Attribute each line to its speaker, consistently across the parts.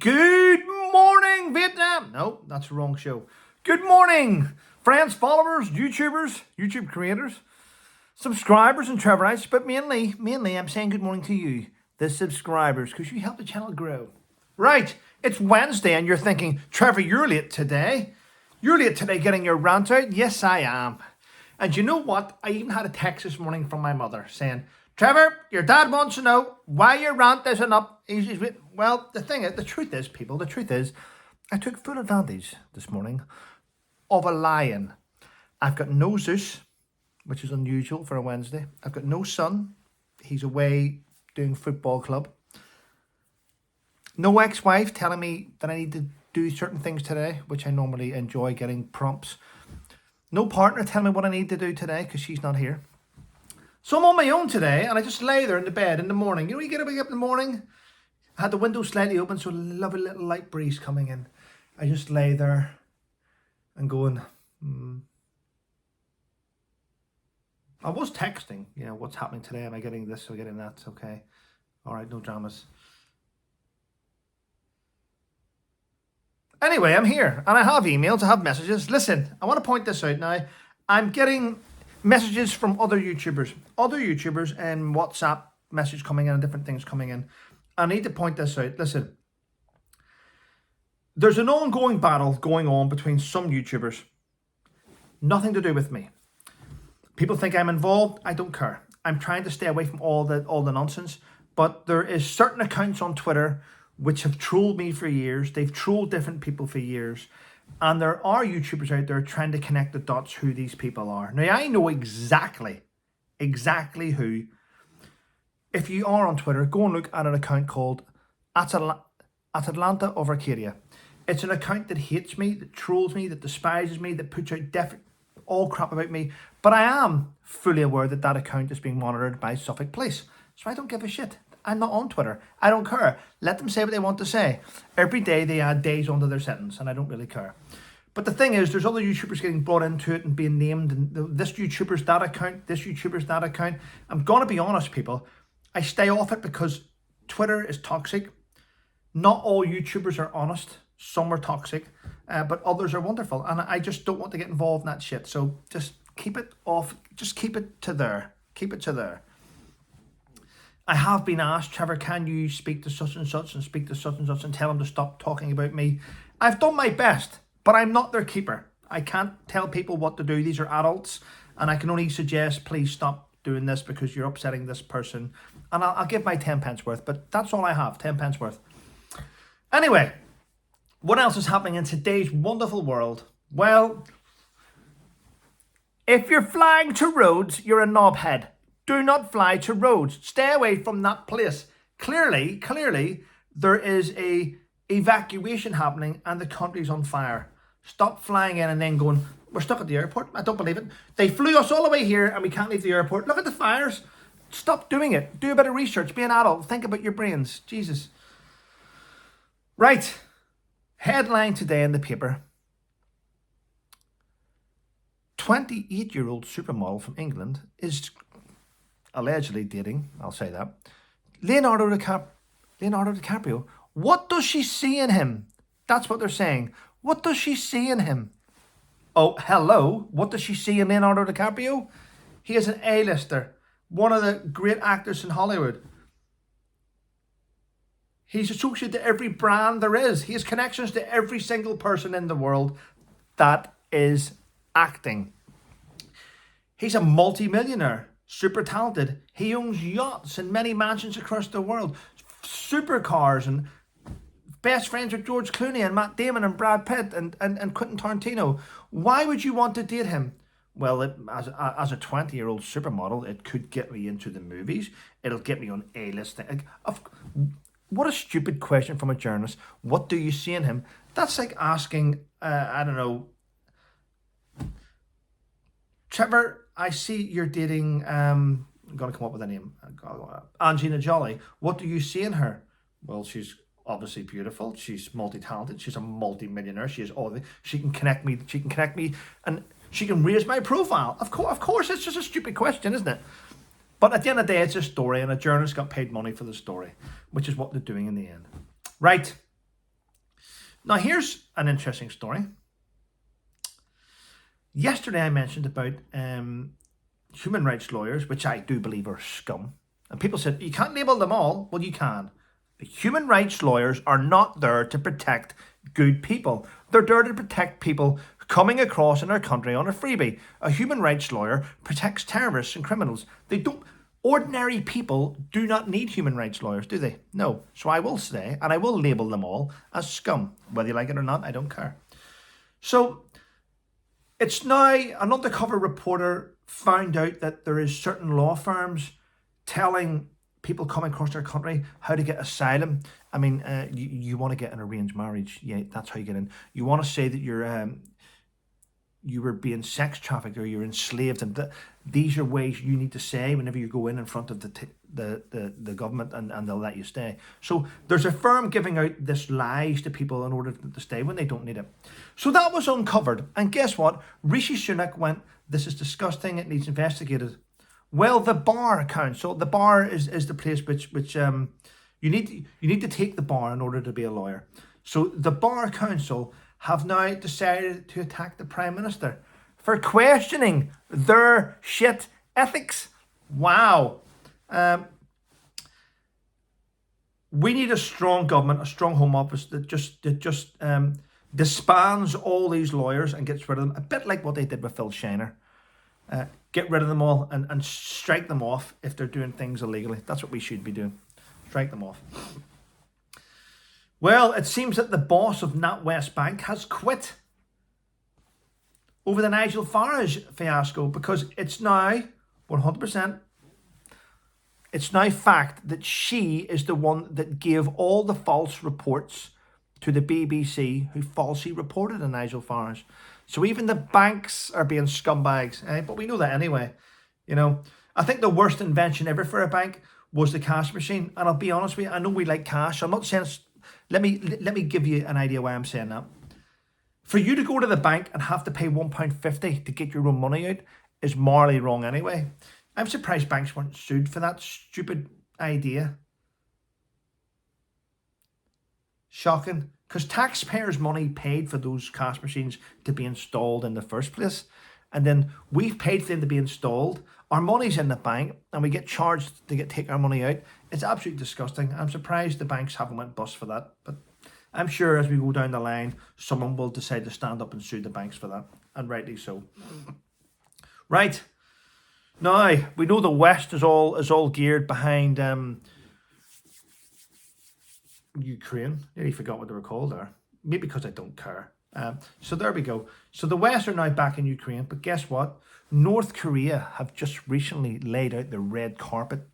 Speaker 1: Good morning, Vietnam. No, that's the wrong show. Good morning, friends, followers, YouTubers, YouTube creators, subscribers, and Trevorites. But mainly, I'm saying good morning to you, the subscribers, because you help the channel grow. Right, it's Wednesday, and you're thinking, Trevor, you're late today. You're late today getting your rant out. Yes, I am. And you know what? I even had a text this morning from my mother saying, Trevor, your dad wants to know why your rant isn't up. Well, the truth is, I took full advantage this morning of a lion. I've got no Zeus, which is unusual for a Wednesday. I've got no son. He's away doing football club. No ex-wife telling me that I need to do certain things today, which I normally enjoy getting prompts. No partner telling me what I need to do today because she's not here. So I'm on my own today, and I just lay there in the bed in the morning. You know, you get up in the morning. I had the window slightly open, so a lovely little light breeze coming in. I just lay there and going, I was texting, what's happening today? Am I getting this? Am I getting that? Okay. All right, no dramas. Anyway, I'm here, and I have emails, I have messages. Listen, I want to point this out now. I'm getting messages from other YouTubers and WhatsApp message coming in and different things coming in. I need to point this out. Listen, there's an ongoing battle going on between some YouTubers. Nothing to do with me. People think I'm involved. I don't care. I'm trying to stay away from all the nonsense. But there is certain accounts on Twitter which have trolled me for years. They've trolled different people for years. And there are YouTubers out there trying to connect the dots who these people are. Now, I know exactly who. If you are on Twitter, go and look at an account called Atlanta of Arcadia. It's an account that hates me, that trolls me, that despises me, that puts out all crap about me. But I am fully aware that that account is being monitored by Suffolk Police. So I don't give a shit. I'm not on Twitter. I don't care. Let them say what they want to say. Every day they add days onto their sentence, and I don't really care. But the thing is, there's other YouTubers getting brought into it and being named, and this YouTuber's that account, this YouTuber's that account. I'm going to be honest, people. I stay off it because Twitter is toxic. Not all YouTubers are honest. Some are toxic, but others are wonderful. And I just don't want to get involved in that shit. So just keep it off. Just keep it to there. Keep it to there. I have been asked, Trevor, can you speak to such and such and speak to such and such and tell them to stop talking about me? I've done my best, but I'm not their keeper. I can't tell people what to do. These are adults, and I can only suggest, please stop doing this because you're upsetting this person. And I'll give my 10 pence worth, but that's all I have, 10 pence worth. Anyway, what else is happening in today's wonderful world? Well, if you're flying to Rhodes, you're a knobhead. Do not fly to Rhodes. Stay away from that place. Clearly, there is a evacuation happening and the country's on fire. Stop flying in and then going, we're stuck at the airport. I don't believe it. They flew us all the way here and we can't leave the airport. Look at the fires. Stop doing it. Do a bit of research. Be an adult. Think about your brains. Jesus. Right. Headline today in the paper. 28-year-old supermodel from England is allegedly dating, I'll say that, Leonardo DiCaprio. What does she see in him? That's what they're saying. What does she see in him? Oh, hello. What does she see in Leonardo DiCaprio? He is an A-lister, one of the great actors in Hollywood. He's associated to every brand there is. He has connections to every single person in the world that is acting. He's a multi-millionaire. Super talented. He owns yachts and many mansions across the world. Supercars and best friends with George Clooney and Matt Damon and Brad Pitt and Quentin Tarantino. Why would you want to date him? Well, as a 20-year-old supermodel, it could get me into the movies. It'll get me on A-list. What a stupid question from a journalist. What do you see in him? That's like asking, I don't know, Trevor, I see you're dating, I'm going to come up with a name, Angelina Jolie. What do you see in her? Well, she's obviously beautiful. She's multi-talented. She's a multi-millionaire. She can connect me. And she can raise my profile. Of course, it's just a stupid question, isn't it? But at the end of the day, it's a story, and a journalist got paid money for the story, which is what they're doing in the end. Right. Now, here's an interesting story. Yesterday, I mentioned about human rights lawyers, which I do believe are scum. And people said, you can't label them all. Well, you can. The human rights lawyers are not there to protect good people. They're there to protect people coming across in our country on a freebie. A human rights lawyer protects terrorists and criminals. They don't. Ordinary people do not need human rights lawyers, do they? No. So I will say, and I will label them all as scum. Whether you like it or not, I don't care. So it's now an undercover reporter found out that there is certain law firms telling people coming across our country how to get asylum. I mean, you want to get an arranged marriage, yeah, that's how you get in. You want to say that you were being sex trafficked or you're enslaved, and these are ways you need to say whenever you go in front of the government, and they'll let you stay. So there's a firm giving out this lies to people in order to stay when they don't need it. So that was uncovered, and guess what? Rishi Sunak went, this is disgusting, it needs investigated. Well, the bar council, the bar is the place which you need to take the bar in order to be a lawyer. So the bar council have now decided to attack the Prime Minister for questioning their shit ethics. Wow. We need a strong government, a strong Home Office that just disbands all these lawyers and gets rid of them. A bit like what they did with Phil Shiner. Get rid of them all and strike them off if they're doing things illegally. That's what we should be doing. Strike them off. Well, it seems that the boss of NatWest Bank has quit over the Nigel Farage fiasco, because it's now 100%, it's now fact that she is the one that gave all the false reports to the BBC who falsely reported on Nigel Farage. So even the banks are being scumbags, but we know that anyway. You know, I think the worst invention ever for a bank was the cash machine. And I'll be honest with you, I know we like cash. I'm not saying, let me give you an idea why I'm saying that. For you to go to the bank and have to pay £1.50 to get your own money out is morally wrong anyway. I'm surprised banks weren't sued for that stupid idea. Shocking. Because taxpayers' money paid for those cash machines to be installed in the first place. And then we've paid for them to be installed. Our money's in the bank and we get charged to take our money out. It's absolutely disgusting. I'm surprised the banks haven't went bust for that. But I'm sure as we go down the line, someone will decide to stand up and sue the banks for that. And rightly so. Right. Now, we know the West is all geared behind Ukraine. Nearly forgot what they were called there. Maybe because I don't care. So there we go. So the West are now back in Ukraine. But guess what? North Korea have just recently laid out the red carpet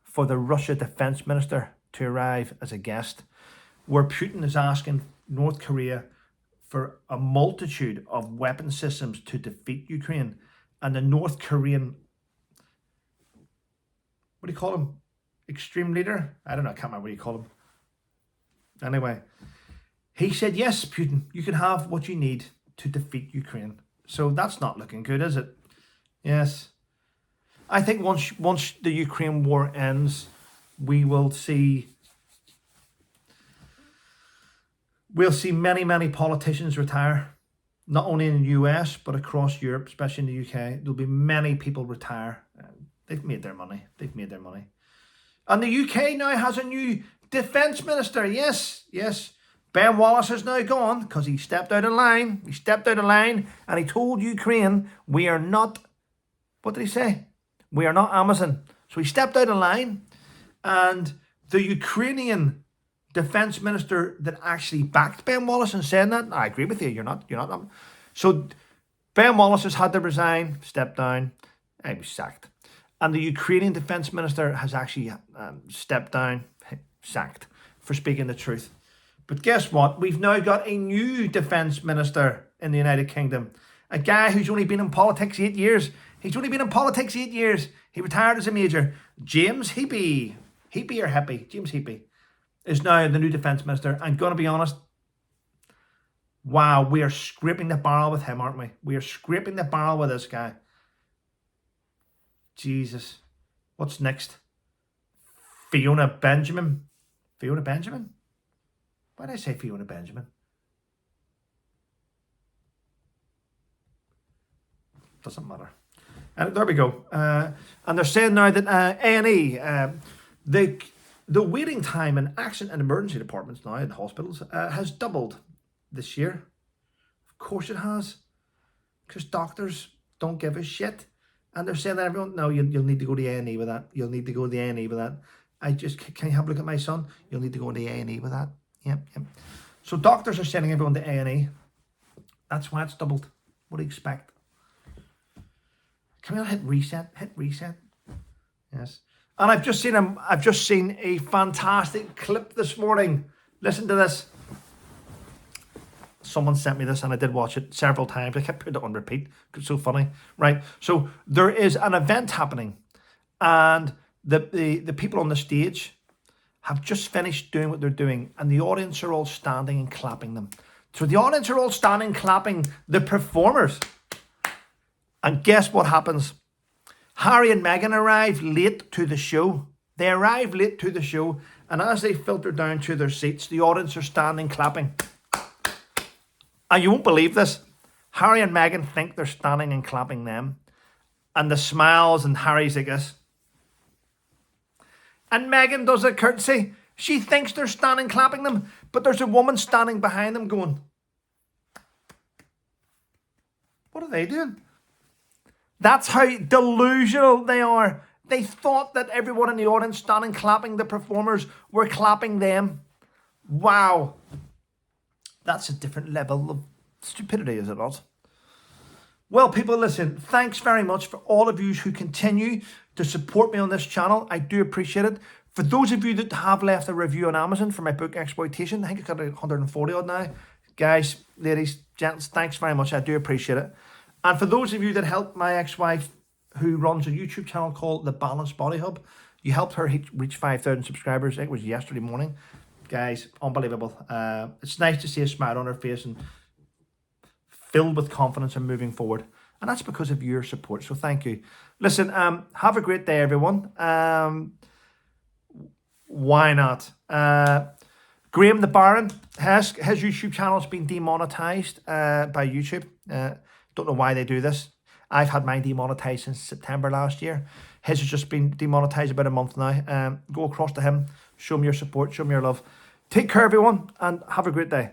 Speaker 1: for the Russia defense minister to arrive as a guest, where Putin is asking North Korea for a multitude of weapon systems to defeat Ukraine. And the North Korean, what do you call him? Extreme leader? I don't know. I can't remember what you call him. Anyway, he said, yes, Putin, you can have what you need to defeat Ukraine. So that's not looking good, is it? Yes. I think once the Ukraine war ends, we'll see many, many politicians retire. Not only in the US, but across Europe, especially in the UK. There'll be many people retire. They've made their money. And the UK now has a new defence minister. Yes. Ben Wallace is now gone because he stepped out of line. And he told Ukraine, we are not, what did he say? We are not Amazon. So he stepped out of line. And the Ukrainian defence minister that actually backed Ben Wallace and saying that, I agree with you, you're not. So Ben Wallace has had to resign, step down, and he was sacked. And the Ukrainian defence minister has actually stepped down, sacked, for speaking the truth. But guess what? We've now got a new defence minister in the United Kingdom. A guy who's only been in politics 8 years. He retired as a major. James Heapy. James Heapy is now the new defence minister. I'm going to be honest. Wow, we are scraping the barrel with him, aren't we? We are scraping the barrel with this guy. Jesus. What's next? Fiona Benjamin. Why did I say Fiona Benjamin? Doesn't matter. And there we go. And they're saying now that A&E, the waiting time in accident and emergency departments now in hospitals has doubled this year. Of course it has. Because doctors don't give a shit. And they're saying that everyone, no, you'll need to go to A&E with that. You'll need to go to the A&E with that. Can you have a look at my son? You'll need to go to the A&E with that. Yep. So doctors are sending everyone to A&E. That's why it's doubled. What do you expect? Can we not hit reset? Hit reset. Yes. And I've just seen a fantastic clip this morning. Listen to this. Someone sent me this and I did watch it several times. I kept putting it on repeat. It's so funny. Right. So there is an event happening and the people on the stage have just finished doing what they're doing and the audience are all standing and clapping them. So the audience are all standing clapping the performers. And guess what happens? Harry and Meghan arrive late to the show. They arrive late to the show, and as they filter down to their seats, the audience are standing clapping. And you won't believe this. Harry and Meghan think they're standing and clapping them. And the smiles, and Harry's like this. And Meghan does a curtsy. She thinks they're standing clapping them, but there's a woman standing behind them going, what are they doing? That's how delusional they are. They thought that everyone in the audience standing clapping the performers were clapping them. Wow. That's a different level of stupidity, is it not? Well, people, listen, thanks very much for all of you who continue to support me on this channel. I do appreciate it. For those of you that have left a review on Amazon for my book Exploitation, I think I got 140 odd now. Guys, ladies, gents, thanks very much. I do appreciate it. And for those of you that helped my ex-wife, who runs a YouTube channel called The Balanced Body Hub, you helped her reach 5,000 subscribers. It was yesterday morning. Guys, unbelievable. It's nice to see a smile on her face and filled with confidence and moving forward. And that's because of your support. So thank you. Listen, have a great day, everyone. Why not? Graham the Baron, his YouTube channel has been demonetized by YouTube. Don't know why they do this. I've had mine demonetized since September last year. His has just been demonetized about a month now. Go across to him, show him your support, show him your love. Take care, everyone, and have a great day.